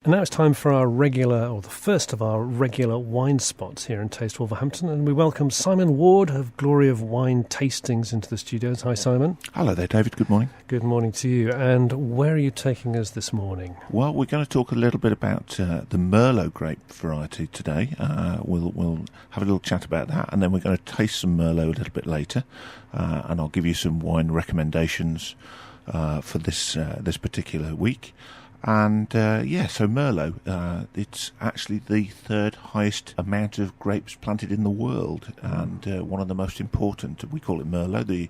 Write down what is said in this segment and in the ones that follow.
And now it's time for the first of our regular wine spots here in Taste Wolverhampton, and we welcome Simon Ward of Glory of Wine Tastings into the studios. Hi, Simon. Hello there, David. Good morning. Good morning to you. And where are you taking us this morning? Well, we're going to talk a little bit about the Merlot grape variety today. We'll have a little chat about that, and then we're going to taste some Merlot a little bit later, and I'll give you some wine recommendations for this particular week. And so Merlot, it's actually the third highest amount of grapes planted in the world, and one of the most important. We call it Merlot. The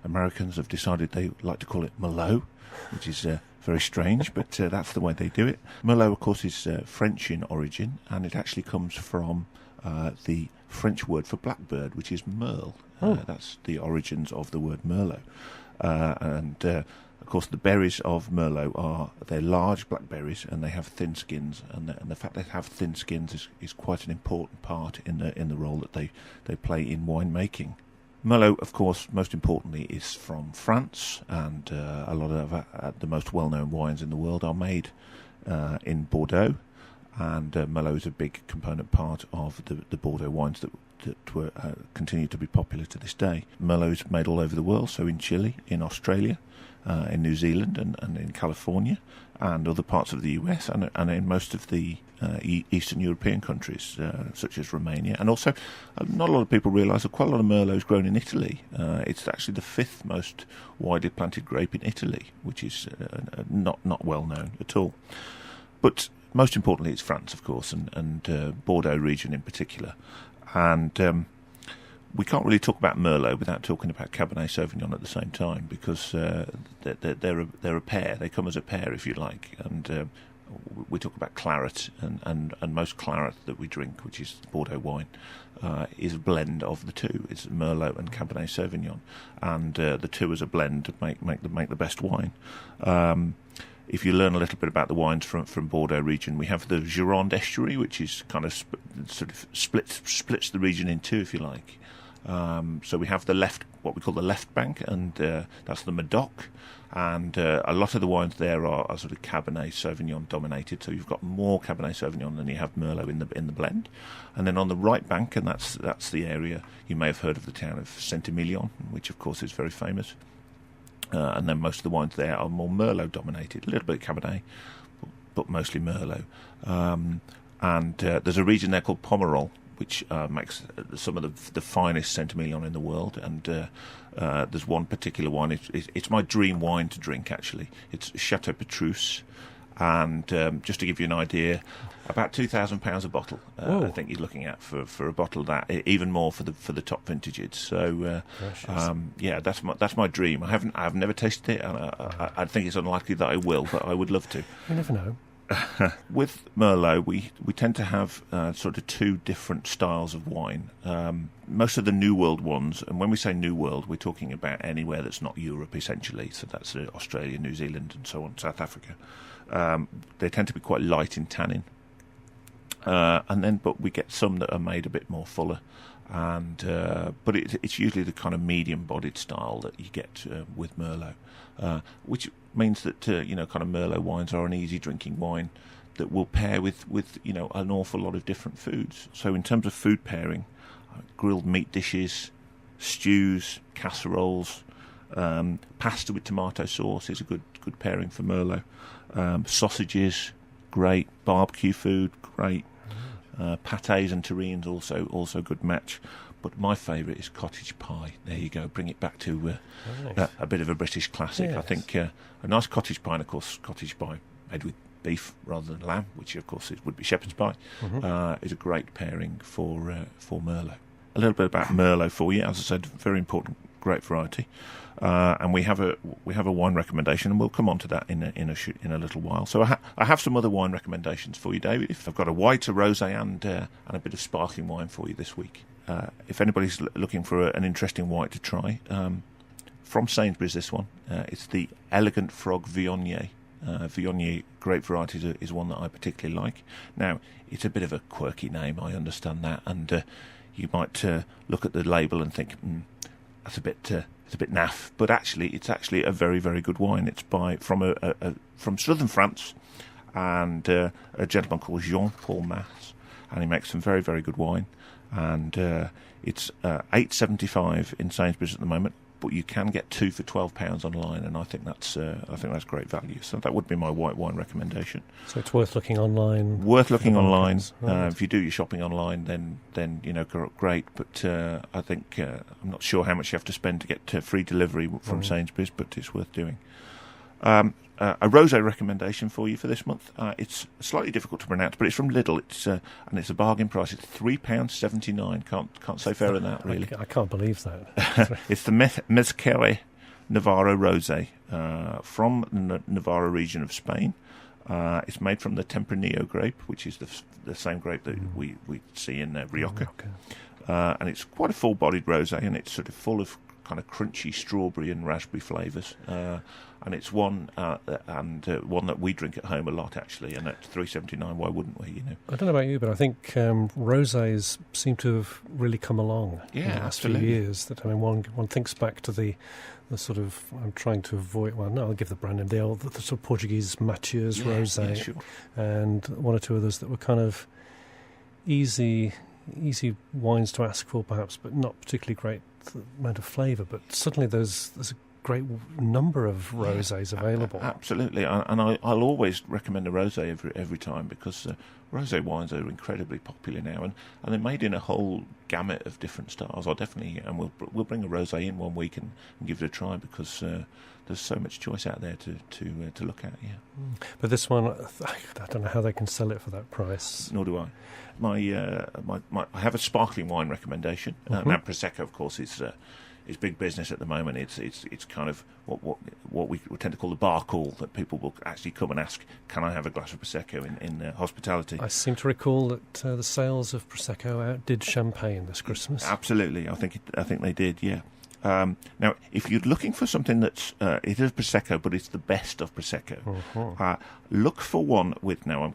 Americans have decided they like to call it Merlot, which is very strange, but that's the way they do it. Merlot, of course, is French in origin, and it actually comes from the French word for blackbird, which is merle. That's the origins of the word Merlot. Of course, the berries of Merlot they're large blackberries, and they have thin skins, and the fact they have thin skins is quite an important part in the role that they play in winemaking. Merlot, of course, most importantly, is from France, and a lot of the most well-known wines in the world are made in Bordeaux, and Merlot is a big component part of the Bordeaux wines that continue to be popular to this day. Merlot is made all over the world, so in Chile, in Australia, in New Zealand and in California and other parts of the US and in most of the Eastern European countries such as Romania. And also, not a lot of people realise that quite a lot of Merlot is grown in Italy. It's actually the fifth most widely planted grape in Italy, which is not well known at all. But most importantly, it's France, of course, and Bordeaux region in particular. And we can't really talk about Merlot without talking about Cabernet Sauvignon at the same time, because they're a pair. They come as a pair, if you like. And we talk about claret, and most claret that we drink, which is Bordeaux wine, is a blend of the two. It's Merlot and Cabernet Sauvignon, and the two as a blend make the best wine. If you learn a little bit about the wines from Bordeaux region, we have the Gironde estuary, which is kind of splits the region in two, if you like. So we have what we call the left bank, and that's the Médoc, and a lot of the wines there are sort of Cabernet Sauvignon dominated. So you've got more Cabernet Sauvignon than you have Merlot in the blend. And then on the right bank, and that's the area, you may have heard of the town of Saint-Emilion, which of course is very famous. And then most of the wines there are more Merlot dominated, a little bit of Cabernet, but mostly Merlot. And there's a region there called Pomerol, which makes some of the finest Saint-Emilion in the world. And there's one particular wine. It's my dream wine to drink, actually. It's Chateau Petrus. And just to give you an idea, about £2,000 a bottle. I think you're looking at for a bottle of that, even more for the top vintages. So that's my dream. I've never tasted it, and I think it's unlikely that I will, but I would love to. You never know. With Merlot, we tend to have sort of two different styles of wine. Most of the New World ones, and when we say New World, we're talking about anywhere that's not Europe, essentially. So that's Australia, New Zealand, and so on, South Africa. They tend to be quite light in tannin. But we get some that are made a bit more fuller. But it's usually the kind of medium-bodied style that you get with Merlot, which means that kind of Merlot wines are an easy drinking wine that will pair with an awful lot of different foods. So in terms of food pairing, grilled meat dishes, stews, casseroles, pasta with tomato sauce is a good pairing for Merlot. Sausages, great. Barbecue food, great. Pâtés and terrines also a good match. But my favourite is cottage pie. There you go. Bring it back to a bit of a British classic. Yes. I think a nice cottage pie, and of course cottage pie made with beef rather than lamb, which of course would be shepherd's pie, is a great pairing for Merlot. A little bit about Merlot for you. As I said, very important grape variety. And we have a wine recommendation, and we'll come on to that in a little while. So I have some other wine recommendations for you, David. If I've got a white, a rosé, and a bit of sparkling wine for you this week. If anybody's looking for an interesting white to try, from Sainsbury's, this one, it's the Elegant Frog Viognier. Viognier grape variety is one that I particularly like. Now, it's a bit of a quirky name, I understand that, and you might look at the label and think, that's a bit naff, but it's actually a very, very good wine. It's from southern France, and a gentleman called Jean-Paul Mass, and he makes some very, very good wine. And it's $8.75 in Sainsbury's at the moment, but you can get 2 for £12 online, and I think that's great value. So that would be my white wine recommendation. So it's worth looking online. Worth looking online. Right. If you do your shopping online, then great. But I think I'm not sure how much you have to spend to get free delivery from Sainsbury's, but it's worth doing. A rosé recommendation for you for this month. It's slightly difficult to pronounce, but it's from Lidl. And it's a bargain price. It's £3.79. Can't say fairer than that, really. I can't believe that. It's the Mezquera Navarro rosé from the Navarra region of Spain. It's made from the Tempranillo grape, which is the same grape that we see in Rioja. And it's quite a full-bodied rosé, and it's sort of full of kind of crunchy strawberry and raspberry flavours. And it's one that we drink at home a lot, actually. And at $3.79, why wouldn't we? I don't know about you, but I think rosés seem to have really come along in the last few years. That one thinks back to the sort of, I'm trying to avoid. Well, no, I'll give the brand name. The sort of Portuguese Matias rosé, sure. And one or two others that were kind of easy wines to ask for, perhaps, but not particularly great amount of flavour. But suddenly there's a great number of rosés available. Absolutely, and I'll always recommend a rosé every time, because rosé wines are incredibly popular now, and they're made in a whole gamut of different styles. We'll bring a rosé in one week and give it a try, because there's so much choice out there to look at. Yeah, but this one, I don't know how they can sell it for that price. Nor do I. I have a sparkling wine recommendation. Now Prosecco, of course, is big business at the moment. It's kind of what we tend to call the bar call, that people will actually come and ask, can I have a glass of Prosecco in hospitality? I seem to recall that the sales of Prosecco outdid champagne this Christmas. Absolutely, I think they did. Yeah. Now, if you're looking for something that's it is Prosecco, but it's the best of Prosecco, look for one with now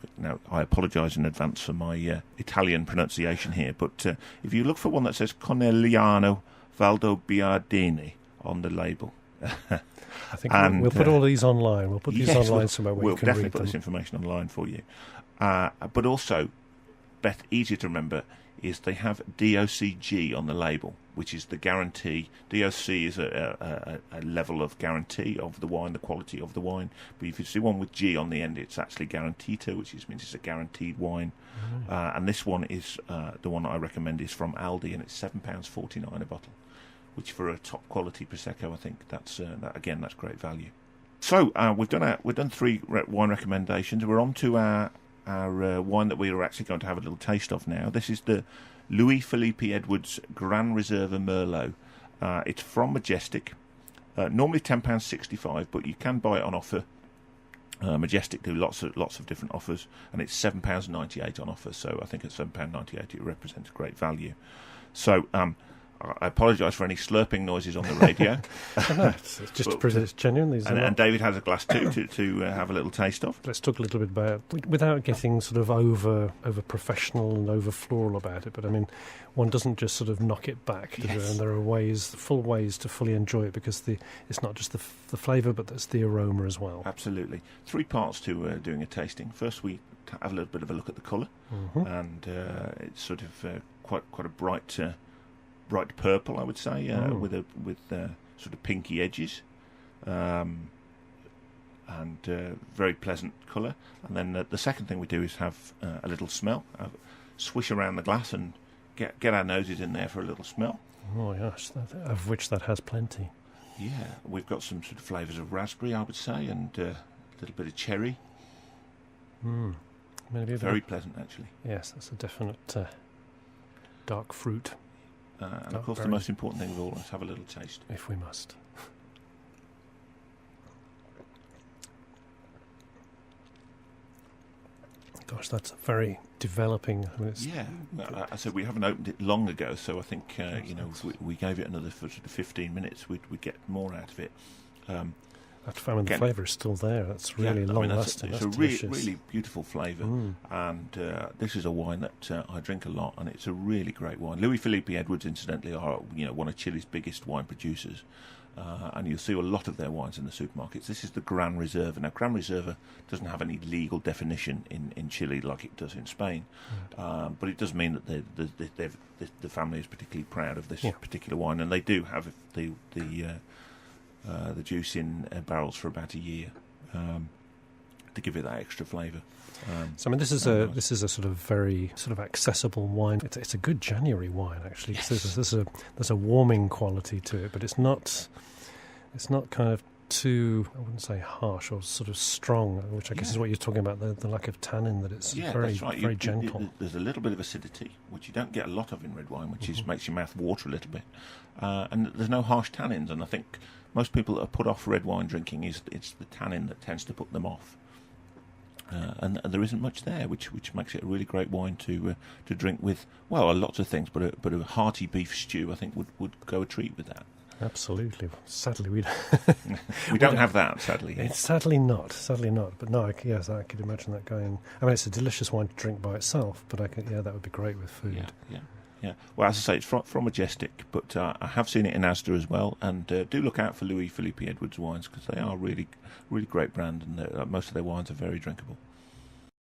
I apologise in advance for my Italian pronunciation here, but if you look for one that says Conegliano Valdobbiadene on the label. I think we'll put all these online. We'll put these online somewhere where you can read them. We'll definitely put this information online for you. But also, easier to remember, is they have DOCG on the label, which is the guarantee. DOC is a level of guarantee of the wine, the quality of the wine. But if you see one with G on the end, it's actually Garantito, which means it's a guaranteed wine. And this one is the one I recommend is from Aldi, and it's £7.49 a bottle, which for a top quality Prosecco, I think that's great value. So we've done 3 wine recommendations. We're on to our wine that we are actually going to have a little taste of now. This is the Louis Philippe Edwards Grand Reserve Merlot. It's from Majestic. Normally £10.65, but you can buy it on offer. Majestic do lots of different offers, and it's £7.98 on offer. So I think at £7.98 it represents great value. So I apologise for any slurping noises on the radio. It's just it's genuine. And David has a glass too to have a little taste of. Let's talk a little bit about, without getting sort of over professional and over floral about it. But I mean, one doesn't just sort of knock it back. Yes. And there are full ways to fully enjoy it, because it's not just the flavour, but there's the aroma as well. Absolutely. 3 parts to doing a tasting. First, we have a little bit of a look at the colour, and it's sort of quite a bright purple, I would say, with sort of pinky edges, and very pleasant colour. And then the second thing we do is have a little smell, swish around the glass and get our noses in there for a little smell. Oh yes, of which that has plenty. Yeah, we've got some sort of flavours of raspberry, I would say, and a little bit of cherry. Very pleasant, actually. Yes, that's a definite dark fruit. And of course, the most important thing of all is have a little taste. If we must. Gosh, that's very developing. I mean, I said we haven't opened it long ago, so I think if we gave it another sort of 15 minutes, we'd get more out of it. I the flavour is still there. That's really long-lasting. It's a really beautiful flavour. And this is a wine that I drink a lot, and it's a really great wine. Louis Philippe Edwards, incidentally, are one of Chile's biggest wine producers. And you'll see a lot of their wines in the supermarkets. This is the Gran Reserva. Now, Gran Reserva doesn't have any legal definition in Chile like it does in Spain, but it does mean that the family is particularly proud of this particular wine, and they do have the juice in barrels for about a year to give it that extra flavour. So I mean, this is a sort of very sort of accessible wine. It's a good January wine, actually. Yes. There's a warming quality to it, but it's not kind of too, I wouldn't say harsh or sort of strong, which I guess is what you're talking about, the lack of tannin, that it's very gentle. There's a little bit of acidity, which you don't get a lot of in red wine, which makes your mouth water a little bit. And there's no harsh tannins, and I think most people that are put off red wine drinking, it's the tannin that tends to put them off. And there isn't much there, which makes it a really great wine to drink with, well, lots of things, but a hearty beef stew, I think, would go a treat with that. Absolutely. Sadly, we don't have that, sadly. It's sadly not. But no, I could imagine that going. I mean, it's a delicious wine to drink by itself, but that would be great with food. Yeah. Well, as I say, it's from Majestic, but I have seen it in Asda as well, and do look out for Louis Philippe Edwards wines, because they are really, really great brand, and most of their wines are very drinkable.